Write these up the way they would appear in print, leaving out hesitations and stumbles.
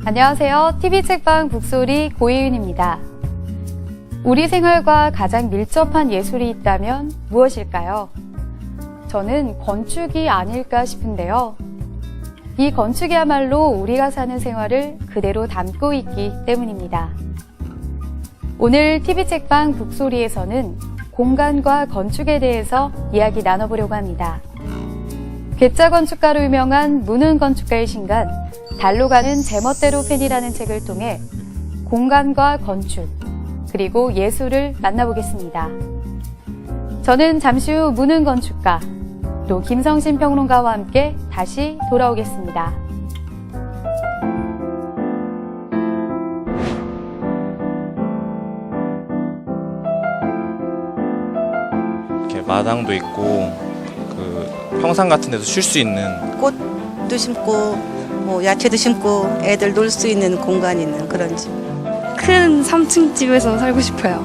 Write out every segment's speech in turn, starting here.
안녕하세요. TV책방 북소리 고혜윤입니다. 우리 생활과 가장 밀접한 예술이 있다면 무엇일까요? 저는 건축이 아닐까 싶은데요. 이 건축이야말로 우리가 사는 생활을 그대로 담고 있기 때문입니다. 오늘 TV책방 북소리에서는 공간과 건축에 대해서 이야기 나눠보려고 합니다. 괴짜 건축가로 유명한 무능 건축가의 신간 달로 가는 제멋대로 펜이라는 책을 통해 공간과 건축, 그리고 예술을 만나보겠습니다. 저는 잠시 후 무능 건축가, 또 김성신 평론가와 함께 다시 돌아오겠습니다. 이렇게 마당도 있고 그 평상 같은 데도 쉴 수 있는 꽃도 심고 뭐 야채도 심고 애들 놀 수 있는 공간이 있는 그런 집. 큰 3층 집에서 살고 싶어요.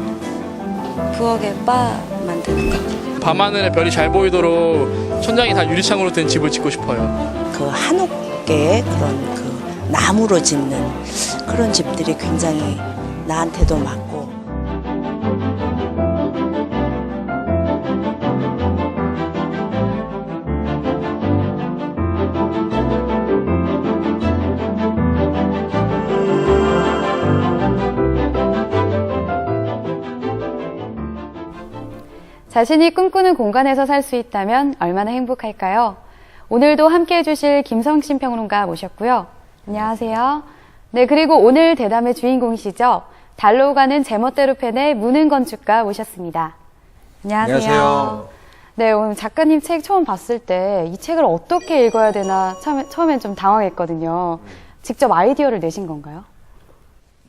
부엌에 바 만드는 거. 밤하늘에 별이 잘 보이도록 천장이 다 유리창으로 된 집을 짓고 싶어요. 그 한옥계 그런 그 나무로 짓는 그런 집들이 굉장히 나한테도 맞고. 자신이 꿈꾸는 공간에서 살 수 있다면 얼마나 행복할까요? 오늘도 함께해 주실 김성신 평론가 모셨고요. 안녕하세요. 네, 그리고 오늘 대담의 주인공이시죠. 달로 가는 제멋대로 펜의 무능 건축가 모셨습니다. 안녕하세요. 네, 오늘 작가님 책 처음 봤을 때 이 책을 어떻게 읽어야 되나 처음엔 좀 당황했거든요. 직접 아이디어를 내신 건가요?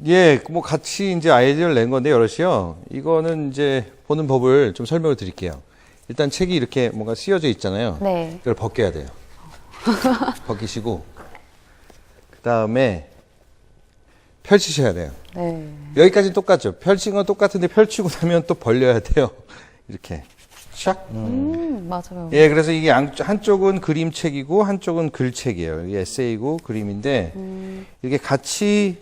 예, 뭐 같이 이제 아이디어를 낸 건데 여럿이요. 이거는 이제 보는 법을 좀 설명을 드릴게요. 일단 책이 이렇게 뭔가 씌어져 있잖아요. 네. 이걸 벗겨야 돼요. 벗기시고 그 다음에 펼치셔야 돼요. 네. 여기까지는 똑같죠. 펼친 건 똑같은데 펼치고 나면 또 벌려야 돼요. 이렇게 샥. 맞아요. 예, 그래서 이게 한쪽은 그림책이고 한쪽은 글책이에요. 이게 에세이고 그림인데 이렇게 같이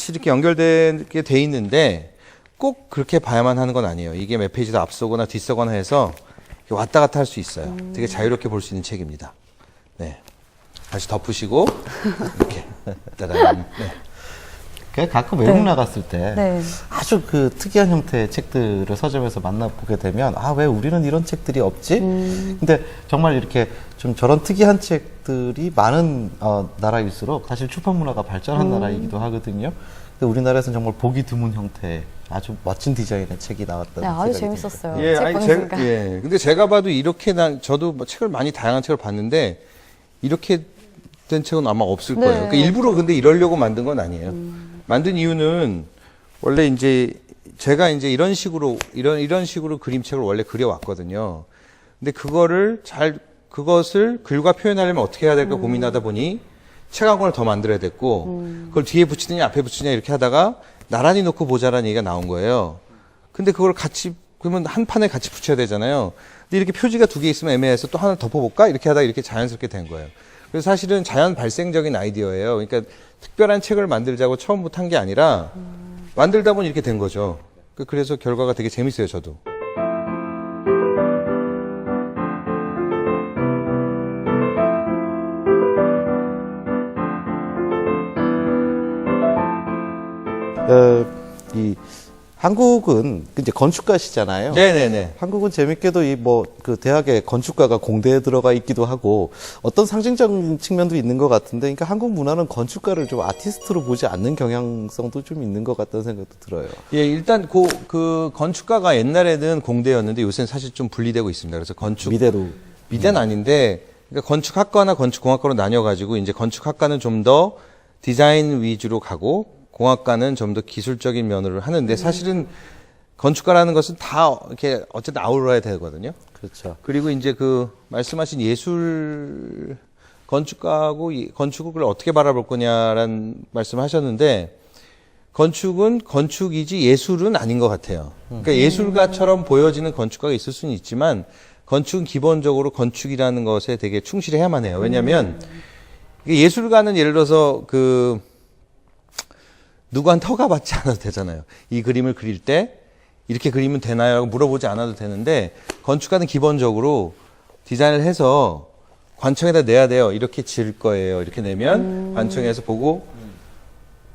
이렇게 연결되게 돼 있는데 꼭 그렇게 봐야만 하는 건 아니에요. 이게 몇 페이지 더 앞서거나 뒤서거나 해서 왔다 갔다 할 수 있어요. 되게 자유롭게 볼 수 있는 책입니다. 네. 다시 덮으시고 이렇게. 짜잔. 네. 가끔 외국 나갔을 때 네. 아주 그 특이한 형태의 책들을 서점에서 만나보게 되면 아, 왜 우리는 이런 책들이 없지? 근데 정말 이렇게 좀 저런 특이한 책들이 많은 나라일수록 사실 출판 문화가 발전한 나라이기도 하거든요. 근데 우리나라에서는 정말 보기 드문 형태의 아주 멋진 디자인의 책이 나왔다는 네, 아주 생각이 재밌었어요. 예, 책 아니, 보는 제가, 순간. 예. 근데 제가 봐도 이렇게 저도 뭐 책을 많이 다양한 책을 봤는데 이렇게 된 책은 아마 없을 네. 거예요. 그러니까 일부러 근데 이러려고 만든 건 아니에요. 만든 이유는 원래 이제 제가 이제 이런 식으로 그림책을 원래 그려왔거든요. 근데 그것을 글과 표현하려면 어떻게 해야 될까 고민하다 보니 책 한 권을 더 만들어야 됐고 그걸 뒤에 붙이느냐 앞에 붙이느냐 이렇게 하다가 나란히 놓고 보자라는 얘기가 나온 거예요. 근데 그걸 그러면 한 판에 같이 붙여야 되잖아요. 근데 이렇게 표지가 두 개 있으면 애매해서 또 하나 덮어볼까? 이렇게 하다가 이렇게 자연스럽게 된 거예요. 그래서 사실은 자연 발생적인 아이디어예요. 그러니까 특별한 책을 만들자고 처음부터 한 게 아니라 만들다 보니 이렇게 된 거죠. 그래서 결과가 되게 재밌어요, 저도. 이 한국은 이제 건축가시잖아요. 네네네. 한국은 재밌게도 그 대학에 건축가가 공대에 들어가 있기도 하고 어떤 상징적인 측면도 있는 것 같은데, 그러니까 한국 문화는 건축가를 좀 아티스트로 보지 않는 경향성도 좀 있는 것 같다는 생각도 들어요. 예, 일단 그 건축가가 옛날에는 공대였는데 요새는 사실 좀 분리되고 있습니다. 그래서 미대는 아닌데, 그러니까 건축학과나 건축공학과로 나뉘어가지고 이제 건축학과는 좀 더 디자인 위주로 가고 공학과는 좀 더 기술적인 면으로 하는데 사실은 건축가라는 것은 다 이렇게 어쨌든 아우러야 되거든요. 그렇죠. 그리고 이제 그 말씀하신 예술 건축가하고 건축을 어떻게 바라볼 거냐라는 말씀하셨는데 건축은 건축이지 예술은 아닌 것 같아요. 그러니까 예술가처럼 보여지는 건축가가 있을 수는 있지만 건축은 기본적으로 건축이라는 것에 되게 충실해야만 해요. 왜냐하면 예술가는 예를 들어서 그 누구한테 허가받지 않아도 되잖아요. 이 그림을 그릴 때 이렇게 그리면 되나요? 라고 물어보지 않아도 되는데 건축가는 기본적으로 디자인을 해서 관청에다 내야 돼요. 이렇게 지을 거예요. 이렇게 내면 관청에서 보고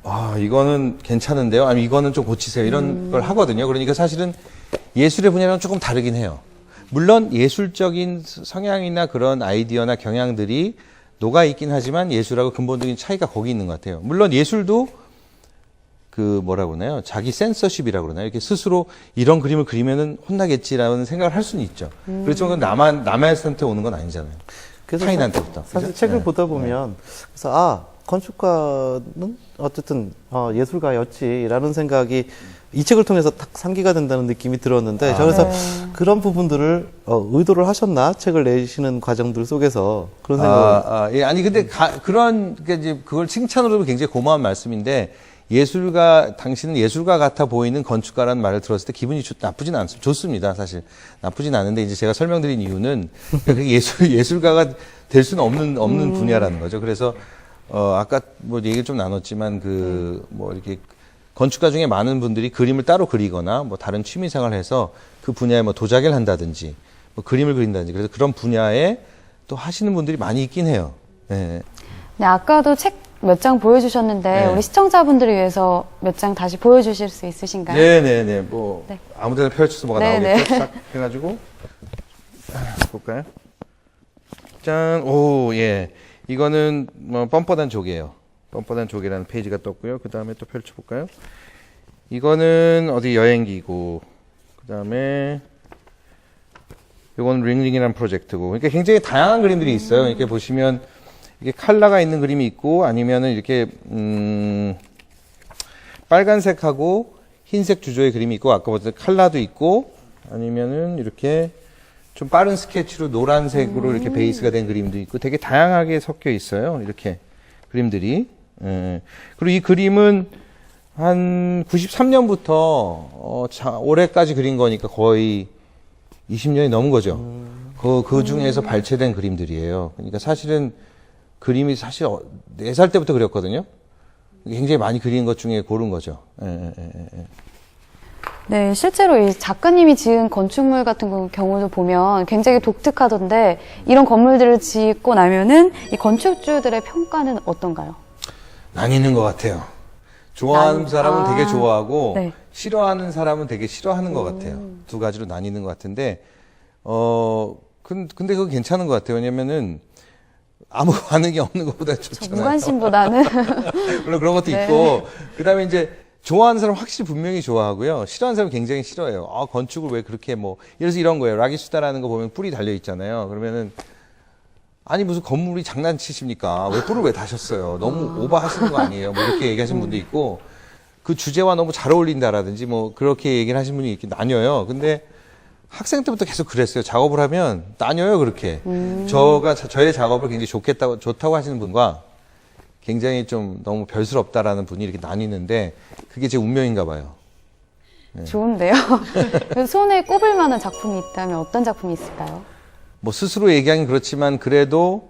아 이거는 괜찮은데요? 아니면 이거는 좀 고치세요. 이런 걸 하거든요. 그러니까 사실은 예술의 분야랑 조금 다르긴 해요. 물론 예술적인 성향이나 그런 아이디어나 경향들이 녹아 있긴 하지만 예술하고 근본적인 차이가 거기 있는 것 같아요. 물론 예술도 그 뭐라고 그러나요? 자기 센서십이라고 그러나요? 이렇게 스스로 이런 그림을 그리면은 혼나겠지라는 생각을 할 수는 있죠. 그렇지만 그건 남한테 오는 건 아니잖아요. 그래서 타인한테부터. 사실 그죠? 책을 네. 보다 보면 그래서 건축가는 어쨌든 예술가였지라는 생각이 이 책을 통해서 딱 상기가 된다는 느낌이 들었는데 그래서 그런 부분들을 의도를 하셨나 책을 내시는 과정들 속에서 그런 생각을 예, 아니 근데 그러니까 이제 그걸 칭찬으로도 굉장히 고마운 말씀인데 당신은 예술가 같아 보이는 건축가라는 말을 들었을 때 기분이 나쁘진 않습니다. 좋습니다, 사실. 나쁘진 않은데 이제 제가 설명드린 이유는 그게 예술가가 될 수는 없는 분야라는 거죠. 그래서 아까 뭐 얘기를 좀 나눴지만 뭐 이렇게 건축가 중에 많은 분들이 그림을 따로 그리거나 뭐 다른 취미 생활을 해서 그 분야에 뭐 도자기를 한다든지 뭐 그림을 그린다든지 그래서 그런 분야에 또 하시는 분들이 많이 있긴 해요. 네. 네, 아까도 책 몇 장 보여주셨는데 네. 우리 시청자분들을 위해서 몇 장 다시 보여주실 수 있으신가요? 네네네. 뭐 네. 아무데나 펼쳐서 뭐가 네네. 나오겠죠. 딱 해가지고 볼까요? 짠. 오 예. 이거는 뭐 뻔뻔한 조개예요. 뻔뻔한 조개라는 페이지가 떴고요. 그 다음에 또 펼쳐볼까요? 이거는 어디 여행기고 그 다음에 이건 링링이라는 프로젝트고 그러니까 굉장히 다양한 그림들이 있어요. 이렇게 보시면 이게 컬러가 있는 그림이 있고 아니면은 이렇게 빨간색하고 흰색 주조의 그림이 있고 아까 보던 컬러도 있고 아니면은 이렇게 좀 빠른 스케치로 노란색으로 이렇게 베이스가 된 그림도 있고 되게 다양하게 섞여 있어요. 이렇게 그림들이. 예. 그리고 이 그림은 한 93년부터 올해까지 그린 거니까 거의 20년이 넘은 거죠. 그 중에서 발췌된 그림들이에요. 그러니까 사실은 그림이 사실 4살 때부터 그렸거든요. 굉장히 많이 그린 것 중에 고른 거죠. 예. 네, 실제로 이 작가님이 지은 건축물 같은 경우도 보면 굉장히 독특하던데 이런 건물들을 짓고 나면은 이 건축주들의 평가는 어떤가요? 나뉘는 것 같아요. 좋아하는 사람은 되게 좋아하고 네. 싫어하는 사람은 되게 싫어하는 것 같아요. 두 가지로 나뉘는 것 같은데 근데 그거 괜찮은 것 같아요. 왜냐면은 아무 반응이 없는 것보다 좋잖아요. 무관심보다는 물론 그런 것도 네. 있고 그다음에 이제 좋아하는 사람 확실히 분명히 좋아하고요. 싫어하는 사람 굉장히 싫어해요. 건축을 왜 그렇게 뭐 예를 들어서 이런 거예요. 라기수다라는 거 보면 뿔이 달려 있잖아요. 그러면은 아니 무슨 건물이 장난치십니까? 왜 뿔을 왜 다셨어요? 너무 오버하시는 거 아니에요? 뭐 이렇게 얘기하시는 분도 있고 그 주제와 너무 잘 어울린다라든지 뭐 그렇게 얘기를 하시는 분이 이렇게 나뉘어요. 근데 학생 때부터 계속 그랬어요. 작업을 하면 나뉘어요, 그렇게. 저의 작업을 굉장히 좋다고 하시는 분과 굉장히 좀 너무 별스럽다라는 분이 이렇게 나뉘는데 그게 제 운명인가 봐요. 네. 좋은데요. 손에 꼽을 만한 작품이 있다면 어떤 작품이 있을까요? 뭐 스스로 얘기하긴 그렇지만 그래도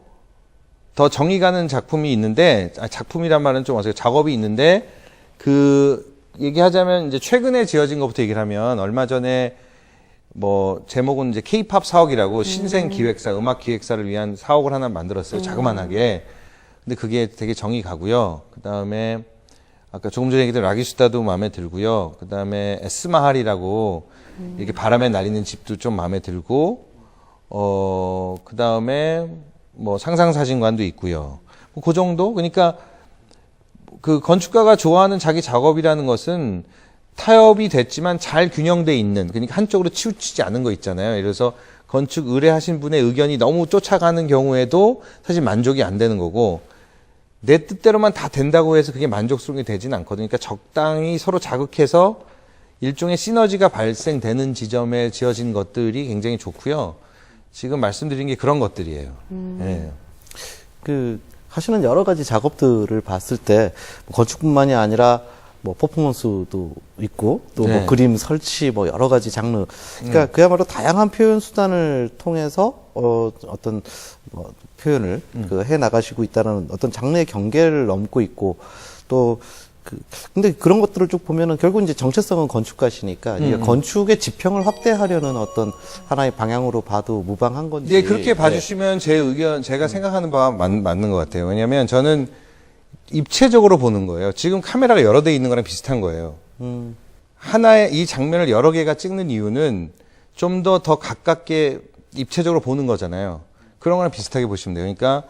더 정이 가는 작품이 있는데 작품이란 말은 좀 어색해요. 작업이 있는데 얘기하자면 이제 최근에 지어진 것부터 얘기를 하면 얼마 전에 뭐 제목은 이제 K-팝 사옥이라고 신생 기획사, 음악 기획사를 위한 사옥을 하나 만들었어요. 자그만하게. 근데 그게 되게 정이 가고요. 그 다음에 아까 조금 전에 얘기했던 라기수다도 마음에 들고요. 그 다음에 에스마할이라고 이렇게 바람에 날리는 집도 좀 마음에 들고, 그 다음에 뭐 상상사진관도 있고요. 그 정도? 그러니까 그 건축가가 좋아하는 자기 작업이라는 것은 타협이 됐지만 잘 균형돼 있는, 그러니까 한쪽으로 치우치지 않은 거 있잖아요. 예를 들어서 건축 의뢰하신 분의 의견이 너무 쫓아가는 경우에도 사실 만족이 안 되는 거고, 내 뜻대로만 다 된다고 해서 그게 만족스러운 게 되지는 않거든요. 그러니까 적당히 서로 자극해서 일종의 시너지가 발생되는 지점에 지어진 것들이 굉장히 좋고요. 지금 말씀드린 게 그런 것들이에요. 예. 하시는 여러 가지 작업들을 봤을 때 건축뿐만이 아니라 뭐 퍼포먼스도 있고 또 네. 뭐 그림 설치 뭐 여러 가지 장르. 그러니까 그야말로 다양한 표현 수단을 통해서 어떤 뭐 표현을 해 나가시고 있다는 어떤 장르의 경계를 넘고 있고 또 근데 그런 것들을 쭉 보면은 결국 이제 정체성은 건축가시니까 이게 건축의 지평을 확대하려는 어떤 하나의 방향으로 봐도 무방한 건지. 네, 그렇게 봐주시면 제 의견, 제가 생각하는 바와 맞는 것 같아요. 왜냐하면 저는 입체적으로 보는 거예요. 지금 카메라가 여러 대 있는 거랑 비슷한 거예요. 하나의 이 장면을 여러 개가 찍는 이유는 좀 더 가깝게 입체적으로 보는 거잖아요. 그런 거랑 비슷하게 보시면 돼요. 그러니까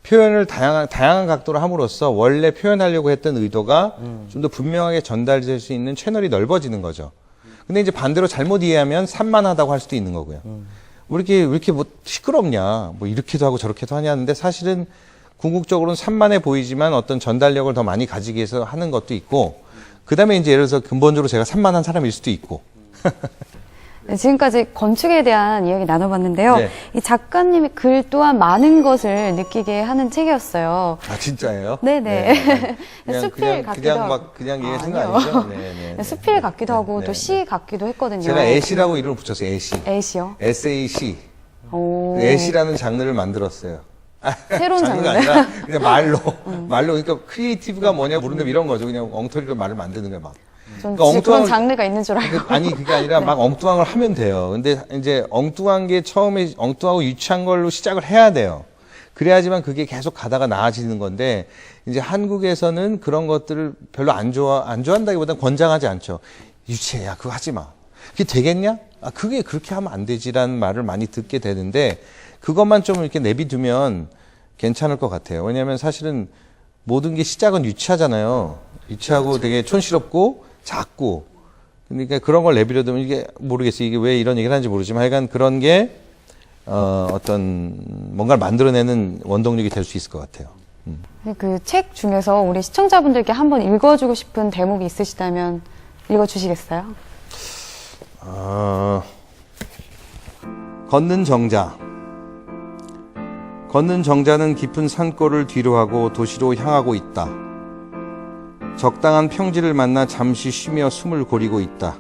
표현을 다양한 각도로 함으로써 원래 표현하려고 했던 의도가 좀 더 분명하게 전달될 수 있는 채널이 넓어지는 거죠. 근데 이제 반대로 잘못 이해하면 산만하다고 할 수도 있는 거고요. 왜 이렇게 뭐 시끄럽냐, 뭐 이렇게도 하고 저렇게도 하냐 하는데 사실은 궁극적으로는 산만해 보이지만 어떤 전달력을 더 많이 가지기 위해서 하는 것도 있고, 그 다음에 이제 예를 들어서 근본적으로 제가 산만한 사람일 수도 있고. 네, 지금까지 건축에 대한 이야기 나눠봤는데요. 네. 이 작가님의 글 또한 많은 것을 느끼게 하는 책이었어요. 아, 진짜예요? 네네. 그냥, 수필 같기도 하고. 그냥 얘기하신 거 아니요. 아니죠? 네. 수필 같기도 하고 네, 또 시 같기도 했거든요. 제가 애시라고 이름을 붙였어요, 애시. 애시요? SAC. 오. 애시라는 장르를 만들었어요. 새로운 장르가 장르. 아니라 그냥 말로. 그러니까 크리에이티브가 뭐냐 모르는데 이런 거죠. 그냥 엉터리로 말을 만드는 거야, 막. 전 그러니까 그런 엉뚱한- 장르가 있는 줄 알고. 아니, 그게 아니라 막 엉뚱한 걸 하면 돼요. 근데 이제 엉뚱한 게 처음에 엉뚱하고 유치한 걸로 시작을 해야 돼요. 그래야지만 그게 계속 가다가 나아지는 건데, 이제 한국에서는 그런 것들을 별로 안 좋아한다기보다는 권장하지 않죠. 유치해, 야, 그거 하지 마. 그게 되겠냐? 아, 그게 그렇게 하면 안 되지라는 말을 많이 듣게 되는데, 그것만 좀 이렇게 내비두면 괜찮을 것 같아요. 왜냐하면 사실은 모든 게 시작은 유치하잖아요. 유치하고 되게 촌스럽고 작고. 그러니까 그런 걸 내비려두면 이게 모르겠어요. 이게 왜 이런 얘기를 하는지 모르지만 하여간 그런 게 어떤 뭔가를 만들어내는 원동력이 될 수 있을 것 같아요. 그 책 중에서 우리 시청자분들께 한번 읽어주고 싶은 대목이 있으시다면 읽어주시겠어요? 걷는 정자. 걷는 정자는 깊은 산골을 뒤로하고 도시로 향하고 있다. 적당한 평지를 만나 잠시 쉬며 숨을 고리고 있다.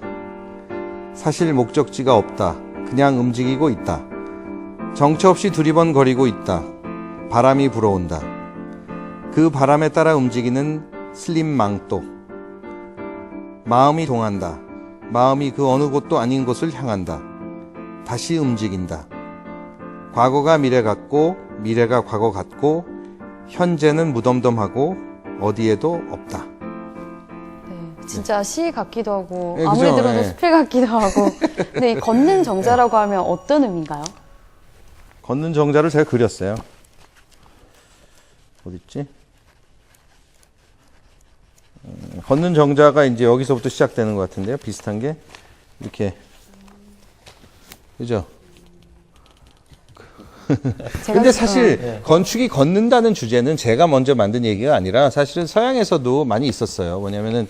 사실 목적지가 없다. 그냥 움직이고 있다. 정처 없이 두리번거리고 있다. 바람이 불어온다. 그 바람에 따라 움직이는 슬림 망토. 마음이 동한다. 마음이 그 어느 곳도 아닌 곳을 향한다. 다시 움직인다. 과거가 미래 같고 미래가 과거 같고 현재는 무덤덤하고 어디에도 없다. 네, 진짜 시 같기도 하고 네, 아무리 그죠? 들어도 네. 수필 같기도 하고. 근데 이 걷는 정자라고 하면 어떤 의미인가요? 걷는 정자를 제가 그렸어요. 어딨지? 걷는 정자가 이제 여기서부터 시작되는 것 같은데요. 비슷한 게 이렇게, 그죠? 근데 사실 건축이 걷는다는 주제는 제가 먼저 만든 얘기가 아니라 사실은 서양에서도 많이 있었어요. 뭐냐면은,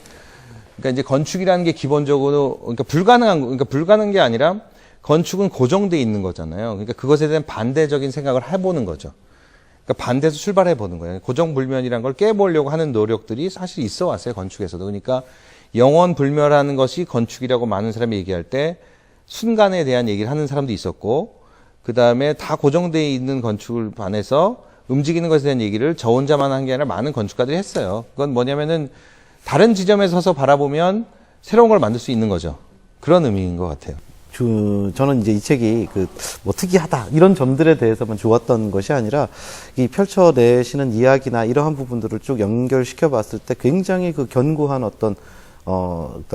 그러니까 이제 건축이라는 게 기본적으로, 그러니까 불가능한 게 아니라 건축은 고정돼 있는 거잖아요. 그러니까 그것에 대한 반대적인 생각을 해보는 거죠. 그러니까 반대에서 출발해 보는 거예요. 고정불면이라는 걸 깨보려고 하는 노력들이 사실 있어 왔어요, 건축에서도. 그러니까 영원불멸하는 것이 건축이라고 많은 사람이 얘기할 때 순간에 대한 얘기를 하는 사람도 있었고, 그 다음에 다 고정되어 있는 건축을 반해서 움직이는 것에 대한 얘기를 저 혼자만 한 게 아니라 많은 건축가들이 했어요. 그건 뭐냐면은 다른 지점에 서서 바라보면 새로운 걸 만들 수 있는 거죠. 그런 의미인 것 같아요. 저는 이제 이 책이 뭐 특이하다 이런 점들에 대해서만 좋았던 것이 아니라 이 펼쳐내시는 이야기나 이러한 부분들을 쭉 연결시켜 봤을 때 굉장히 그 견고한 어떤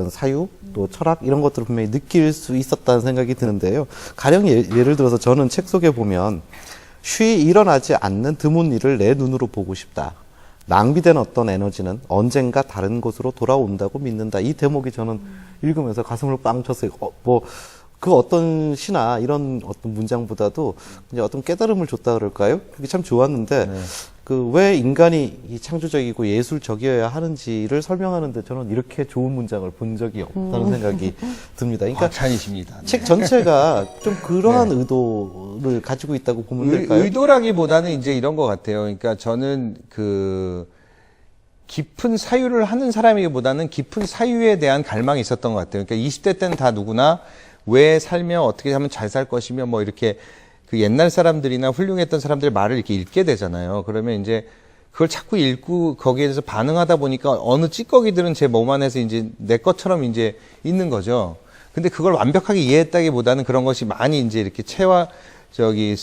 사유, 또 철학, 이런 것들을 분명히 느낄 수 있었다는 생각이 드는데요. 가령 예를 들어서 저는 책 속에 보면 쉬 일어나지 않는 드문 일을 내 눈으로 보고 싶다. 낭비된 어떤 에너지는 언젠가 다른 곳으로 돌아온다고 믿는다. 이 대목이 저는 읽으면서 가슴을 빵 쳤어요. 그 어떤 시나 이런 어떤 문장보다도 이제 어떤 깨달음을 줬다 그럴까요? 그게 참 좋았는데, 그 왜 인간이 이 창조적이고 예술적이어야 하는지를 설명하는데 저는 이렇게 좋은 문장을 본 적이 없다는 생각이 듭니다. 그러니까 과찬이십니다. 책 전체가 좀 그러한 의도를 가지고 있다고 보면 될까요? 의도라기보다는 이제 이런 것 같아요. 그러니까 저는 깊은 사유를 하는 사람이기보다는 깊은 사유에 대한 갈망이 있었던 것 같아요. 그러니까 20대 때는 다 누구나 왜 살며 어떻게 하면 잘 살 것이며 뭐 이렇게 그 옛날 사람들이나 훌륭했던 사람들의 말을 이렇게 읽게 되잖아요. 그러면 이제 그걸 자꾸 읽고 거기에 대해서 반응하다 보니까 어느 찌꺼기들은 제 몸 안에서 이제 내 것처럼 이제 있는 거죠. 근데 그걸 완벽하게 이해했다기보다는 그런 것이 많이 이제 이렇게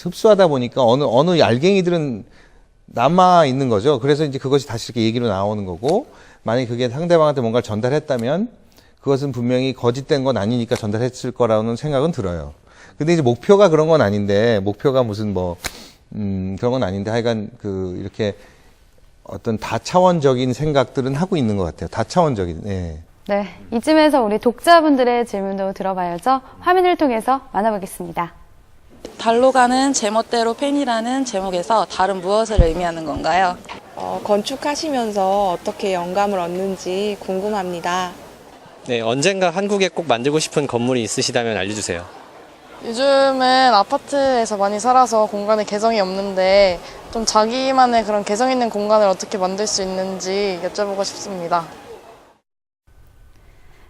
흡수하다 보니까 어느 얄갱이들은 남아 있는 거죠. 그래서 이제 그것이 다시 이렇게 얘기로 나오는 거고, 만약에 그게 상대방한테 뭔가를 전달했다면 그것은 분명히 거짓된 건 아니니까 전달했을 거라는 생각은 들어요. 근데 이제 목표가 그런 건 아닌데, 목표가 무슨 그런 건 아닌데, 하여간 이렇게 어떤 다차원적인 생각들은 하고 있는 것 같아요. 다차원적인, 예. 네, 이쯤에서 우리 독자분들의 질문도 들어봐야죠. 화면을 통해서 만나보겠습니다. 달로 가는 제멋대로 팬이라는 제목에서 달은 무엇을 의미하는 건가요? 건축하시면서 어떻게 영감을 얻는지 궁금합니다. 네, 언젠가 한국에 꼭 만들고 싶은 건물이 있으시다면 알려주세요. 요즘은 아파트에서 많이 살아서 공간에 개성이 없는데 좀 자기만의 그런 개성 있는 공간을 어떻게 만들 수 있는지 여쭤보고 싶습니다.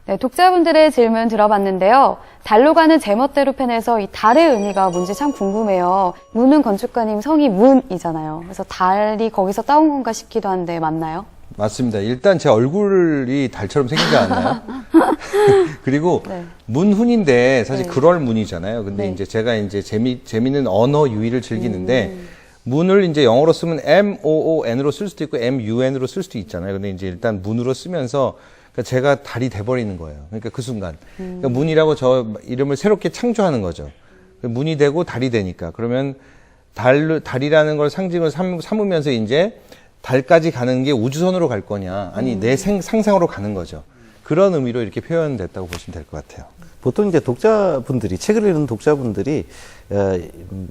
네, 독자분들의 질문 들어봤는데요. 달로 가는 제멋대로 펜에서 이 달의 의미가 뭔지 참 궁금해요. 문은 건축가님 성이 문이잖아요. 그래서 달이 거기서 따온 건가 싶기도 한데 맞나요? 맞습니다. 일단 제 얼굴이 달처럼 생기지 않나요? 그리고 네. 문훈인데 사실 네. 그럴 문이잖아요. 근데 네. 이제 제가 이제 재미있는 언어 유희를 즐기는데 문을 이제 영어로 쓰면 MOON으로 쓸 수도 있고 MUN으로 쓸 수도 있잖아요. 근데 이제 일단 문으로 쓰면서 그러니까 제가 달이 돼버리는 거예요. 그러니까 그 순간. 그러니까 문이라고 저 이름을 새롭게 창조하는 거죠. 문이 되고 달이 되니까. 그러면 달이라는 걸 상징을 삼으면서 이제 달까지 가는 게 우주선으로 갈 거냐, 아니 내 상상으로 가는 거죠. 그런 의미로 이렇게 표현됐다고 보시면 될 것 같아요. 보통 이제 책을 읽는 독자분들이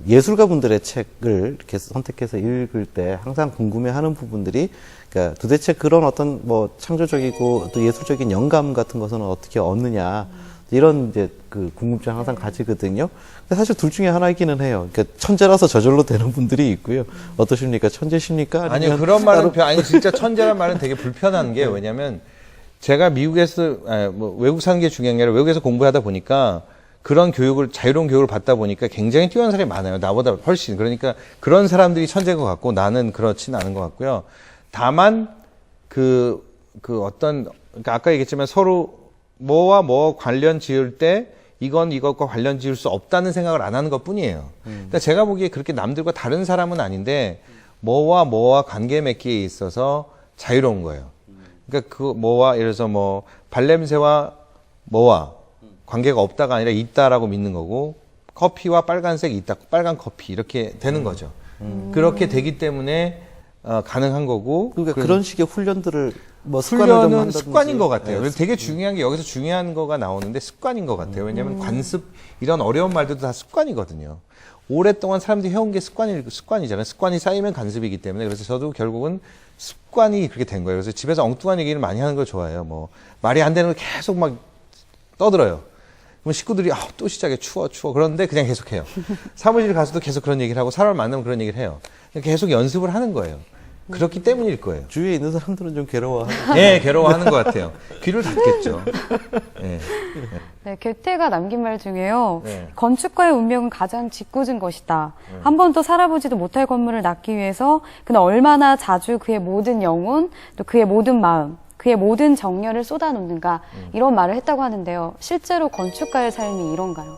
예술가분들의 책을 이렇게 선택해서 읽을 때 항상 궁금해하는 부분들이, 그러니까 도대체 그런 어떤 창조적이고 또 예술적인 영감 같은 것은 어떻게 얻느냐, 이런 이제 그 궁금증을 항상 가지거든요. 근데 사실 둘 중에 하나이기는 해요. 그러니까 천재라서 저절로 되는 분들이 있고요. 어떠십니까? 천재십니까? 아니요, 그런 말은 진짜 천재란 말은 되게 불편한 게, 왜냐면 제가 미국에서 외국 사는 게 중요한 게 아니라 외국에서 공부하다 보니까 그런 자유로운 교육을 받다 보니까 굉장히 뛰어난 사람이 많아요. 나보다 훨씬. 그러니까 그런 사람들이 천재인 것 같고 나는 그렇지는 않은 것 같고요. 다만 그러니까 아까 얘기했지만 서로 뭐와 뭐 관련 지을 때 이것과 관련 지을 수 없다는 생각을 안 하는 것 뿐이에요. 그러니까 제가 보기에 그렇게 남들과 다른 사람은 아닌데 뭐와 관계 맺기에 있어서 자유로운 거예요. 그러니까 예를 들어서 발냄새와 뭐와 관계가 없다가 아니라 있다라고 믿는 거고, 커피와 빨간색이 있다, 빨간 커피 이렇게 되는 거죠. 그렇게 되기 때문에 가능한 거고. 그러니까 그런 식의 훈련들을 훈련은 습관인 것 같아요. 그래서 되게 중요한 게, 여기서 중요한 거가 나오는데 습관인 것 같아요. 왜냐하면 관습, 이런 어려운 말들도 다 습관이거든요. 오랫동안 사람들이 해온 게 습관이잖아요. 습관이 쌓이면 관습이기 때문에. 그래서 저도 결국은 습관이 그렇게 된 거예요. 그래서 집에서 엉뚱한 얘기를 많이 하는 걸 좋아해요. 말이 안 되는 걸 계속 막 떠들어요. 그럼 식구들이 또 시작해, 추워. 그런데 그냥 계속 해요. 사무실 가서도 계속 그런 얘기를 하고, 사람을 만나면 그런 얘기를 해요. 계속 연습을 하는 거예요. 그렇기 때문일 거예요. 주위에 있는 사람들은 좀 괴로워하는. 네, 괴로워하는 것 같아요. 귀를 닫겠죠. 네. 네, 괴테가 남긴 말 중에요. 네. 건축가의 운명은 가장 짓궂은 것이다. 한 번도 살아보지도 못할 건물을 낳기 위해서 그는 얼마나 자주 그의 모든 영혼, 또 그의 모든 마음, 그의 모든 정열을 쏟아놓는가, 이런 말을 했다고 하는데요. 실제로 건축가의 삶이 이런가요?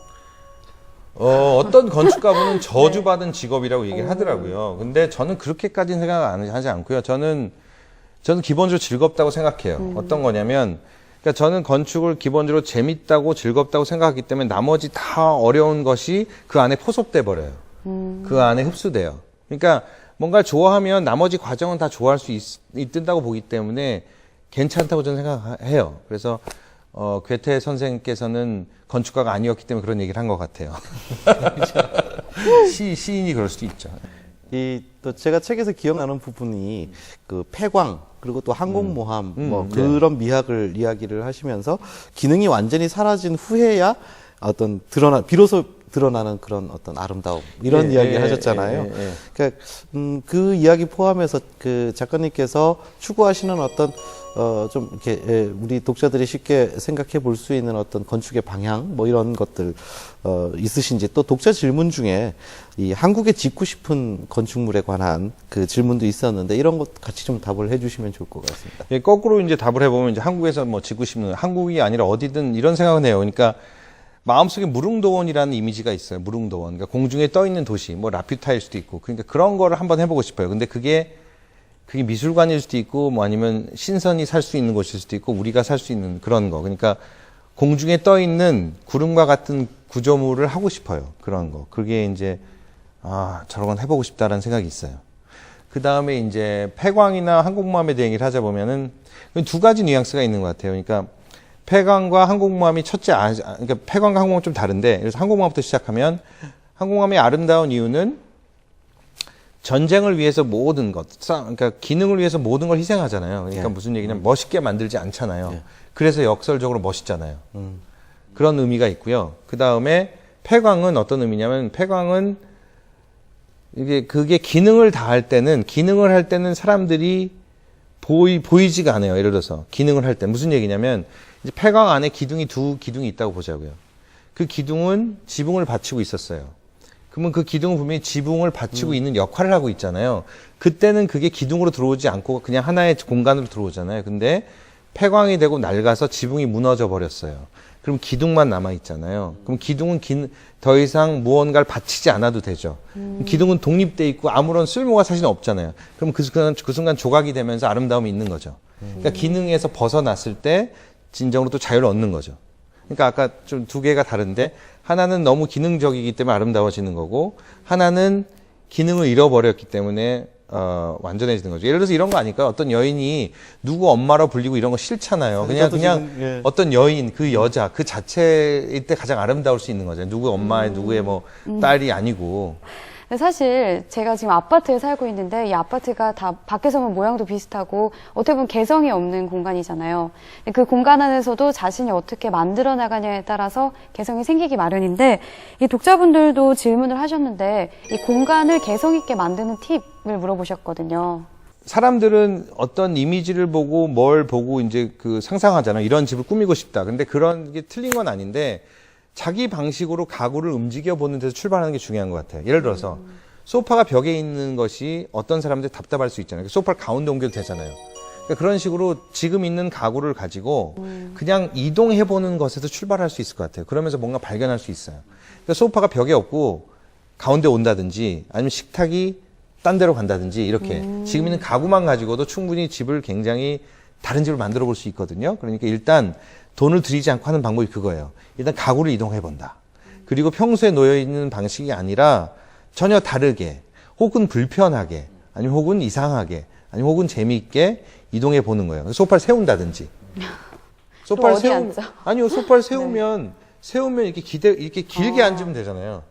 어떤 건축가분은 저주받은 직업이라고 얘기를 하더라고요. 근데 저는 그렇게까지는 생각 하지 않고요. 저는 기본적으로 즐겁다고 생각해요. 어떤 거냐면, 그러니까 저는 건축을 기본적으로 재밌다고 즐겁다고 생각하기 때문에 나머지 다 어려운 것이 그 안에 포섭돼 버려요. 그 안에 흡수돼요. 그러니까 뭔가 좋아하면 나머지 과정은 다 좋아할 수 있다고 보기 때문에 괜찮다고 저는 생각해요. 그래서 괴테 선생께서는 건축가가 아니었기 때문에 그런 얘기를 한 것 같아요. 시인이 그럴 수도 있죠. 또 제가 책에서 기억나는 부분이 그 폐광, 그리고 또 항공모함, 그런 이야기를 하시면서 기능이 완전히 사라진 후에야 비로소 드러나는 그런 어떤 아름다움 이런 예, 이야기 예, 하셨잖아요. 예, 예. 그러니까 그 이야기 포함해서 그 작가님께서 추구하시는 어떤 좀 이렇게 우리 독자들이 쉽게 생각해 볼 수 있는 어떤 건축의 방향 뭐 이런 것들 있으신지, 또 독자 질문 중에 이 한국에 짓고 싶은 건축물에 관한 그 질문도 있었는데 이런 것 같이 좀 답을 해주시면 좋을 것 같습니다. 예, 거꾸로 이제 답을 해보면 이제 한국에서 뭐 짓고 싶은, 한국이 아니라 어디든 이런 생각은 해요. 그러니까 마음속에 무릉도원이라는 이미지가 있어요. 무릉도원. 그러니까 공중에 떠 있는 도시, 뭐 라퓨타일 수도 있고. 그러니까 그런 거를 한번 해보고 싶어요. 근데 그게 미술관일 수도 있고, 뭐 아니면 신선이 살 수 있는 곳일 수도 있고, 우리가 살 수 있는 그런 거. 그러니까 공중에 떠 있는 구름과 같은 구조물을 하고 싶어요. 그런 거. 그게 이제, 저런 건 해보고 싶다라는 생각이 있어요. 그 다음에 이제 폐광이나 한국모함에 대해 얘기를 하자 보면은 두 가지 뉘앙스가 있는 것 같아요. 그러니까 폐광과 항공모함이 첫째, 그러니까 폐광과 항공모함은 좀 다른데, 그래서 항공모함부터 시작하면 항공모함이 아름다운 이유는 전쟁을 위해서 모든 것, 그러니까 기능을 위해서 모든 걸 희생하잖아요. 그러니까 무슨 얘기냐면 멋있게 만들지 않잖아요. 그래서 역설적으로 멋있잖아요. 그런 의미가 있고요. 그 다음에 폐광은 어떤 의미냐면, 폐광은 그게 기능을 할 때는 사람들이 보이지가 않아요. 예를 들어서 기능을 할 때 무슨 얘기냐면, 이제 폐광 안에 두 기둥이 있다고 보자고요. 그 기둥은 지붕을 받치고 있었어요. 그러면 그 기둥은 분명히 지붕을 받치고 있는 역할을 하고 있잖아요. 그때는 그게 기둥으로 들어오지 않고 그냥 하나의 공간으로 들어오잖아요. 근데 폐광이 되고 낡아서 지붕이 무너져 버렸어요. 그럼 기둥만 남아 있잖아요. 그럼 기둥은 더 이상 무언가를 받치지 않아도 되죠. 기둥은 독립돼 있고 아무런 쓸모가 사실은 없잖아요. 그럼 그 순간 조각이 되면서 아름다움이 있는 거죠. 그러니까 기능에서 벗어났을 때 진정으로 또 자유를 얻는 거죠. 그러니까 아까 좀 두 개가 다른데, 하나는 너무 기능적이기 때문에 아름다워지는 거고, 하나는 기능을 잃어버렸기 때문에 완전해지는 거죠. 예를 들어서 이런 거 아닐까요? 어떤 여인이 누구 엄마로 불리고 이런 거 싫잖아요. 그냥 어떤 여인, 그 여자, 그 자체일 때 가장 아름다울 수 있는 거죠. 누구 엄마의 누구의 뭐 딸이 아니고. 근데 사실 제가 지금 아파트에 살고 있는데 이 아파트가 다 밖에서 보면 모양도 비슷하고 어떻게 보면 개성이 없는 공간이잖아요. 그 공간 안에서도 자신이 어떻게 만들어 나가냐에 따라서 개성이 생기기 마련인데, 이 독자분들도 질문을 하셨는데 이 공간을 개성 있게 만드는 팁을 물어보셨거든요. 사람들은 어떤 이미지를 보고 뭘 보고 이제 상상하잖아요. 이런 집을 꾸미고 싶다. 근데 그런 게 틀린 건 아닌데, 자기 방식으로 가구를 움직여 보는 데서 출발하는 게 중요한 것 같아요. 예를 들어서 소파가 벽에 있는 것이 어떤 사람들 답답할 수 있잖아요. 소파를 가운데 옮겨도 되잖아요. 그러니까 그런 식으로 지금 있는 가구를 가지고 그냥 이동해 보는 것에서 출발할 수 있을 것 같아요. 그러면서 뭔가 발견할 수 있어요. 그러니까 소파가 벽에 없고 가운데 온다든지, 아니면 식탁이 딴 데로 간다든지, 이렇게 지금 있는 가구만 가지고도 충분히 집을 굉장히 다른 집을 만들어 볼 수 있거든요. 그러니까 일단 돈을 들이지 않고 하는 방법이 그거예요. 일단 가구를 이동해 본다. 그리고 평소에 놓여 있는 방식이 아니라 전혀 다르게, 혹은 불편하게, 아니면 혹은 이상하게, 아니면 혹은 재미있게 이동해 보는 거예요. 소파를 세운다든지. 소파를 소파를 세우면 이렇게 이렇게 길게 앉으면 되잖아요.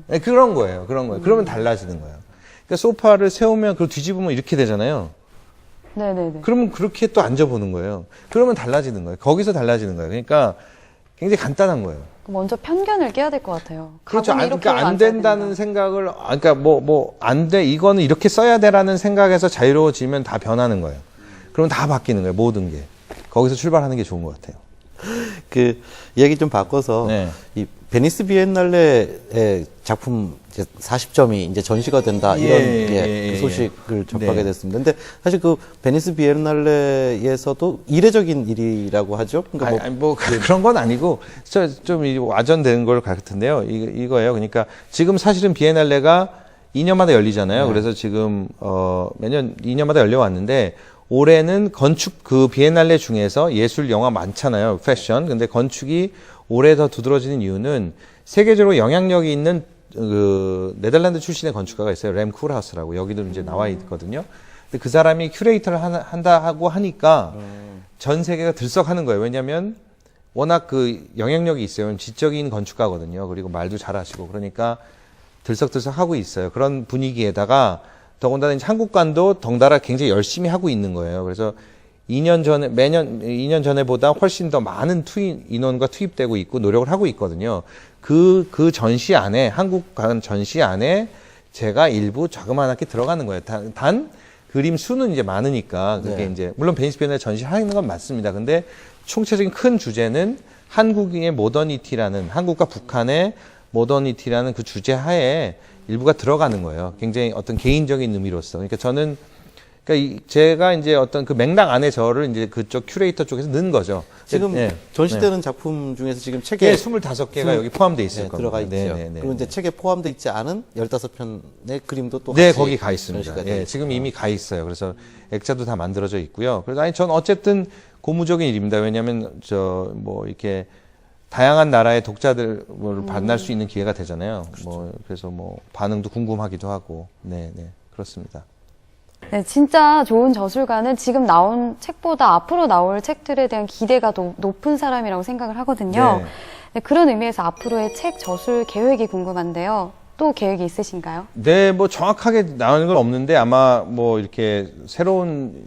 네, 그런 거예요. 그러면 달라지는 거예요. 그러니까 소파를 세우면, 그걸 뒤집으면 이렇게 되잖아요. 네네네. 그러면 그렇게 또 앉아보는 거예요. 그러면 달라지는 거예요. 거기서 달라지는 거예요. 그러니까 굉장히 간단한 거예요. 먼저 편견을 깨야 될 것 같아요. 그렇죠. 그러니까 안 된다는 생각을, 그러니까 안 돼, 이거는 이렇게 써야 돼라는 생각에서 자유로워지면 다 변하는 거예요. 그러면 다 바뀌는 거예요. 모든 게. 거기서 출발하는 게 좋은 것 같아요. 그 이야기 좀 바꿔서 이 베니스 비엔날레의 작품 이제 40점이 이제 전시가 된다, 이런 그 소식을 접하게 됐습니다. 근데 사실 그 베니스 비엔날레에서도 이례적인 일이라고 하죠. 그러니까 그런 건 아니고 좀 와전되는 걸 같은데요. 이거예요. 그러니까 지금 사실은 비엔날레가 2년마다 열리잖아요. 그래서 지금 매년 2년마다 열려왔는데, 올해는 건축, 그 비엔날레 중에서 예술, 영화 많잖아요. 패션. 근데 건축이 올해 더 두드러지는 이유는 세계적으로 영향력이 있는 네덜란드 출신의 건축가가 있어요. 램 쿨하우스라고. 여기도 이제 나와 있거든요. 근데 그 사람이 큐레이터를 한다고 하니까 전 세계가 들썩하는 거예요. 왜냐면 워낙 그 영향력이 있어요. 지적인 건축가거든요. 그리고 말도 잘하시고. 그러니까 들썩들썩 하고 있어요. 그런 분위기에다가 더군다나 이제 한국관도 덩달아 굉장히 열심히 하고 있는 거예요. 그래서 2년 전에보다 훨씬 더 많은 인원과 투입되고 있고 노력을 하고 있거든요. 그 전시 안에, 한국 관 전시 안에 제가 일부 자그마하게 들어가는 거예요. 단 그림 수는 이제 많으니까 그게 네. 이제 물론 베니스 비엔날레 전시하는 건 맞습니다. 근데 총체적인 큰 주제는 한국의 모더니티라는, 한국과 북한의 모더니티라는 그 주제 하에 일부가 들어가는 거예요. 굉장히 어떤 개인적인 의미로서. 그러니까 저는 제가 이제 어떤 그 맥락 안에 저를 이제 그쪽 큐레이터 쪽에서 넣은 거죠. 지금 네. 전시되는 작품 중에서 지금 책에 예, 25개가 여기 포함되어 있을 겁니다. 들어가 있죠. 네. 그리고 이제 책에 포함되어 있지 않은 15편의 그림도 또 네, 같이 거기 가 있습니다. 전시가 예, 되어 지금 있고요. 이미 가 있어요. 그래서 액자도 다 만들어져 있고요. 그래서 전 어쨌든 고무적인 일입니다. 왜냐하면 이렇게 다양한 나라의 독자들을 만날 수 있는 기회가 되잖아요. 그렇죠. 그래서 반응도 궁금하기도 하고. 네, 그렇습니다. 네, 진짜 좋은 저술가는 지금 나온 책보다 앞으로 나올 책들에 대한 기대가 높은 사람이라고 생각을 하거든요. 네. 네, 그런 의미에서 앞으로의 책 저술 계획이 궁금한데요. 또 계획이 있으신가요? 네, 정확하게 나오는 건 없는데 아마 이렇게 새로운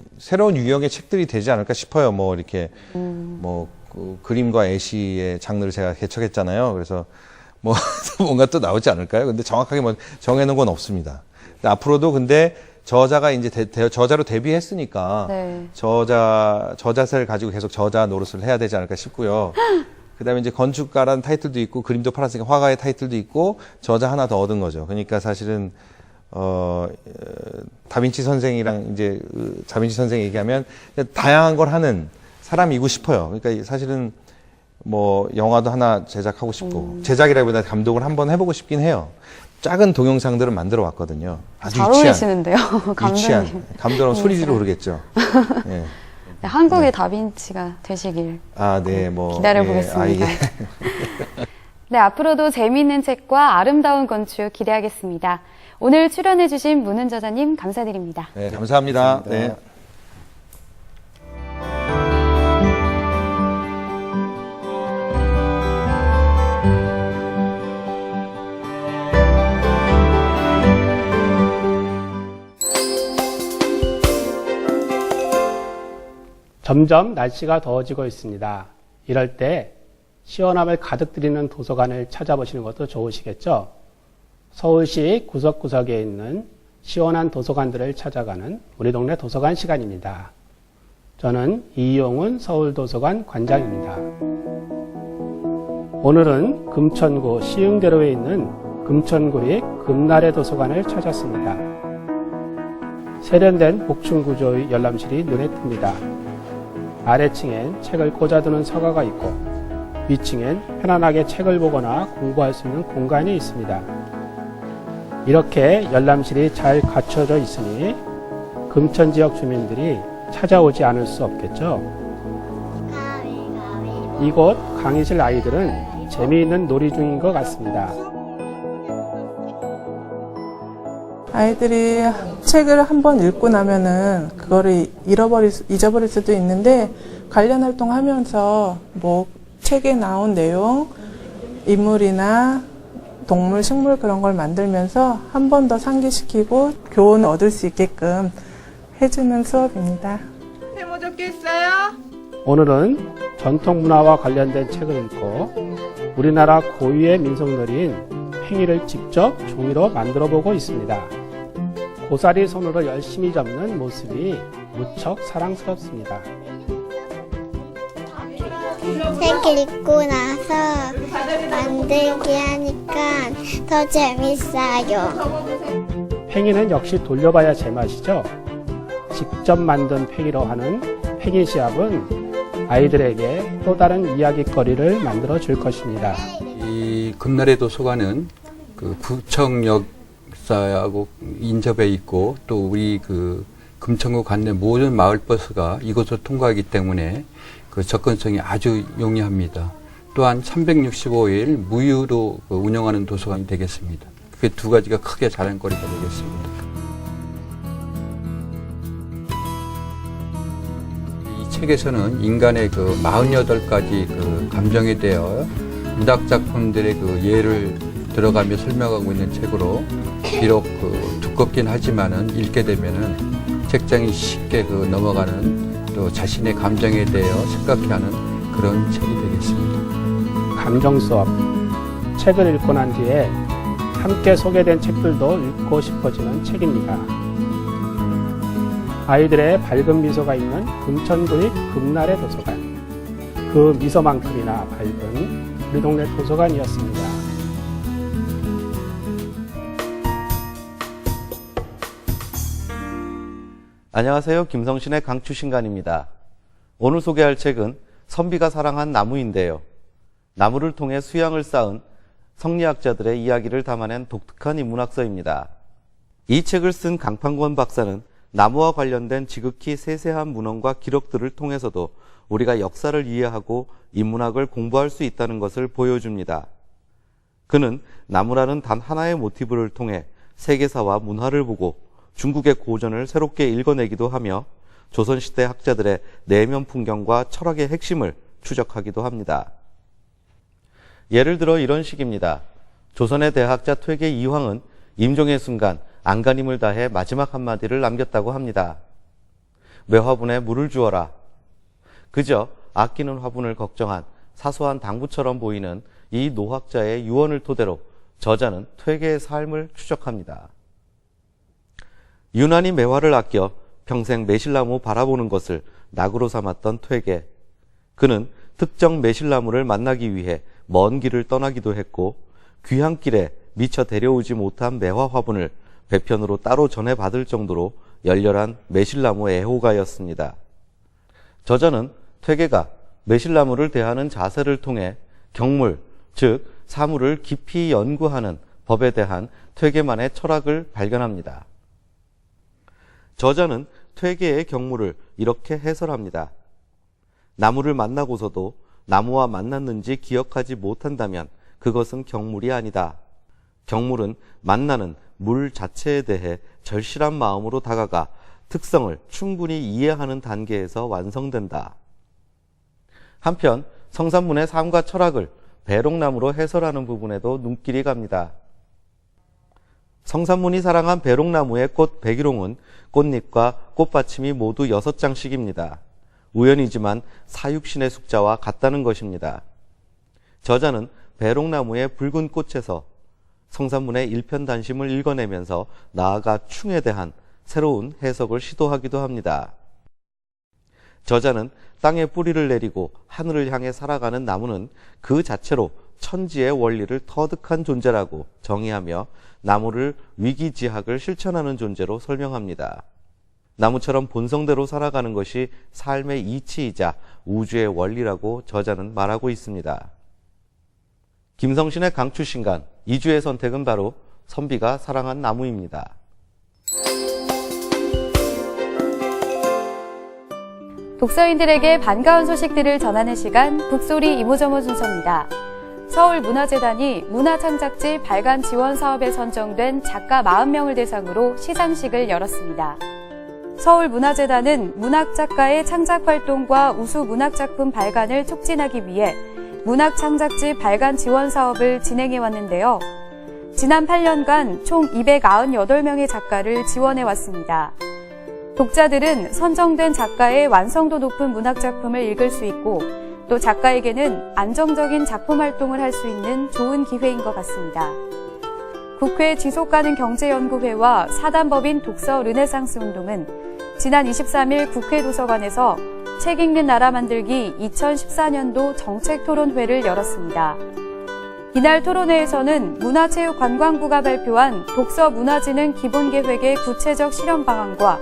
유형의 책들이 되지 않을까 싶어요. 이렇게 그 그림과 애시의 장르를 제가 개척했잖아요. 그래서 뭔가 또 나오지 않을까요? 근데 정확하게 정해놓은 건 없습니다. 근데 앞으로도 근데 저자가 이제 저자로 데뷔했으니까 네. 저자세를 가지고 계속 저자 노릇을 해야 되지 않을까 싶고요. 그다음에 이제 건축가라는 타이틀도 있고 그림도 팔았으니까 화가의 타이틀도 있고 저자 하나 더 얻은 거죠. 그러니까 사실은 다빈치 선생이랑 이제 다빈치 선생 얘기하면 다양한 걸 하는 사람이고 싶어요. 그러니까 사실은 영화도 하나 제작하고 싶고 제작이라기보다 감독을 한번 해보고 싶긴 해요. 작은 동영상들은 만들어 왔거든요. 아주 잘 어울리시는데요, 감독님. 감독은 소리지로 그러겠죠. 예. 네, 한국의 다빈치가 되시길 네, 기다려보겠습니다. 네, 앞으로도 재미있는 책과 아름다운 건축 기대하겠습니다. 오늘 출연해주신 문은저자님 감사드립니다. 네, 감사합니다. 네. 점점 날씨가 더워지고 있습니다. 이럴 때 시원함을 가득 들이는 도서관을 찾아보시는 것도 좋으시겠죠? 서울시 구석구석에 있는 시원한 도서관들을 찾아가는 우리 동네 도서관 시간입니다. 저는 이용훈 서울도서관 관장입니다. 오늘은 금천구 시흥대로에 있는 금천구리 금나래 도서관을 찾았습니다. 세련된 복층구조의 열람실이 눈에 띕니다. 아래층엔 책을 꽂아두는 서가가 있고 위층엔 편안하게 책을 보거나 공부할 수 있는 공간이 있습니다. 이렇게 열람실이 잘 갖춰져 있으니 금천 지역 주민들이 찾아오지 않을 수 없겠죠. 이곳 강의실 아이들은 재미있는 놀이 중인 것 같습니다. 아이들이 책을 한번 읽고 나면은 그거를 잊어버릴 수도 있는데 관련 활동하면서 책에 나온 내용, 인물이나 동물, 식물 그런 걸 만들면서 한 번 더 상기시키고 교훈을 얻을 수 있게끔 해주는 수업입니다. 세모 적혀 있어요? 오늘은 전통 문화와 관련된 책을 읽고 우리나라 고유의 민속놀이인 팽이를 직접 종이로 만들어 보고 있습니다. 고사리 손으로 열심히 접는 모습이 무척 사랑스럽습니다. 책 읽고 나서 만들기 하니까 더 재밌어요. 팽이는 역시 돌려봐야 제맛이죠. 직접 만든 팽이로 하는 팽이 시합은 아이들에게 또 다른 이야깃거리를 만들어 줄 것입니다. 이 금나래 도서관은 그 구청 역사하고 인접해 있고 또 우리 그 금천구 관내 모든 마을버스가 이곳을 통과하기 때문에 그 접근성이 아주 용이합니다. 또한 365일 무휴로 운영하는 도서관이 되겠습니다. 그게 두 가지가 크게 자랑거리가 되겠습니다. 이 책에서는 인간의 그 48가지 그 감정에 대하여 문학 작품들의 그 예를 들어가며 설명하고 있는 책으로 비록 그 두껍긴 하지만은 읽게 되면은 책장이 쉽게 그 넘어가는 또 자신의 감정에 대해 생각해 하는 그런 책이 되겠습니다. 감정 수업. 책을 읽고 난 뒤에 함께 소개된 책들도 읽고 싶어지는 책입니다. 아이들의 밝은 미소가 있는 금천구립 금날의 도서관. 그 미소만큼이나 밝은 우리 동네 도서관이었습니다. 안녕하세요. 김성신의 강추신간입니다. 오늘 소개할 책은 선비가 사랑한 나무인데요. 나무를 통해 수양을 쌓은 성리학자들의 이야기를 담아낸 독특한 인문학서입니다. 이 책을 쓴 강판권 박사는 나무와 관련된 지극히 세세한 문헌과 기록들을 통해서도 우리가 역사를 이해하고 인문학을 공부할 수 있다는 것을 보여줍니다. 그는 나무라는 단 하나의 모티브를 통해 세계사와 문화를 보고 중국의 고전을 새롭게 읽어내기도 하며 조선시대 학자들의 내면 풍경과 철학의 핵심을 추적하기도 합니다. 예를 들어 이런 식입니다. 조선의 대학자 퇴계 이황은 임종의 순간 안간힘을 다해 마지막 한마디를 남겼다고 합니다. 매화분에 물을 주어라. 그저 아끼는 화분을 걱정한 사소한 당부처럼 보이는 이 노학자의 유언을 토대로 저자는 퇴계의 삶을 추적합니다. 유난히 매화를 아껴 평생 매실나무 바라보는 것을 낙으로 삼았던 퇴계. 그는 특정 매실나무를 만나기 위해 먼 길을 떠나기도 했고 귀향길에 미처 데려오지 못한 매화 화분을 배편으로 따로 전해받을 정도로 열렬한 매실나무 애호가였습니다. 저자는 퇴계가 매실나무를 대하는 자세를 통해 경물, 즉 사물을 깊이 연구하는 법에 대한 퇴계만의 철학을 발견합니다. 저자는 퇴계의 경물을 이렇게 해설합니다. 나무를 만나고서도 나무와 만났는지 기억하지 못한다면 그것은 경물이 아니다. 경물은 만나는 물 자체에 대해 절실한 마음으로 다가가 특성을 충분히 이해하는 단계에서 완성된다. 한편 성산문의 삶과 철학을 배롱나무로 해설하는 부분에도 눈길이 갑니다. 성산문이 사랑한 배롱나무의 꽃 백일홍은 꽃잎과 꽃받침이 모두 6장씩입니다. 우연이지만 사육신의 숙자와 같다는 것입니다. 저자는 배롱나무의 붉은 꽃에서 성산문의 일편단심을 읽어내면서 나아가 충에 대한 새로운 해석을 시도하기도 합니다. 저자는 땅에 뿌리를 내리고 하늘을 향해 살아가는 나무는 그 자체로 천지의 원리를 터득한 존재라고 정의하며 나무를 위기지학을 실천하는 존재로 설명합니다. 나무처럼 본성대로 살아가는 것이 삶의 이치이자 우주의 원리라고 저자는 말하고 있습니다. 김성신의 강추신간 2주의 선택은 바로 선비가 사랑한 나무입니다. 독서인들에게 반가운 소식들을 전하는 시간 북소리 이모저모 순서입니다. 서울문화재단이 문화창작지 발간 지원 사업에 선정된 작가 40명을 대상으로 시상식을 열었습니다. 서울문화재단은 문학작가의 창작활동과 우수 문학작품 발간을 촉진하기 위해 문학창작지 발간 지원 사업을 진행해 왔는데요. 지난 8년간 총 298명의 작가를 지원해 왔습니다. 독자들은 선정된 작가의 완성도 높은 문학작품을 읽을 수 있고 또 작가에게는 안정적인 작품 활동을 할 수 있는 좋은 기회인 것 같습니다. 국회 지속가능 경제연구회와 사단법인 독서 르네상스 운동은 지난 23일 국회 도서관에서 책 읽는 나라 만들기 2014년도 정책토론회를 열었습니다. 이날 토론회에서는 문화체육관광부가 발표한 독서문화진흥 기본계획의 구체적 실현 방안과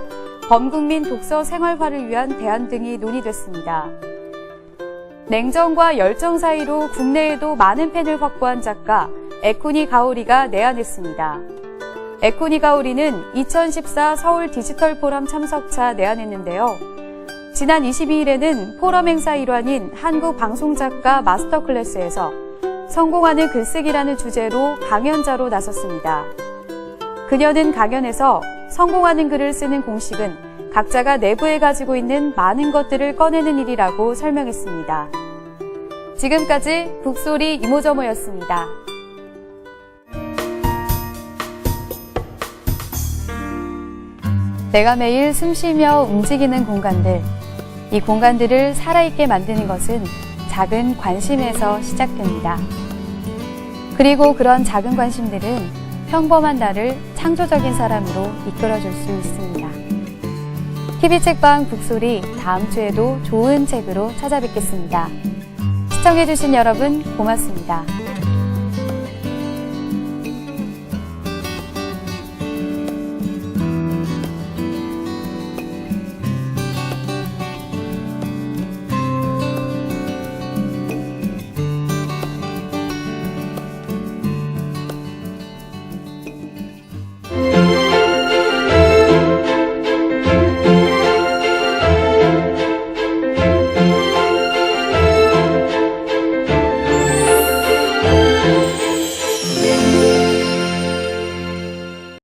범국민 독서 생활화를 위한 대안 등이 논의됐습니다. 냉정과 열정 사이로 국내에도 많은 팬을 확보한 작가 에쿠니 가오리가 내한했습니다. 에쿠니 가오리는 2014 서울 디지털 포럼 참석차 내한했는데요. 지난 22일에는 포럼 행사 일환인 한국방송작가 마스터클래스에서 성공하는 글쓰기라는 주제로 강연자로 나섰습니다. 그녀는 강연에서 성공하는 글을 쓰는 공식은 각자가 내부에 가지고 있는 많은 것들을 꺼내는 일이라고 설명했습니다. 지금까지 북소리 이모저모였습니다. 내가 매일 숨쉬며 움직이는 공간들, 이 공간들을 살아있게 만드는 것은 작은 관심에서 시작됩니다. 그리고 그런 작은 관심들은 평범한 나를 창조적인 사람으로 이끌어줄 수 있습니다. TV책방 북소리 다음 주에도 좋은 책으로 찾아뵙겠습니다. 시청해주신 여러분 고맙습니다.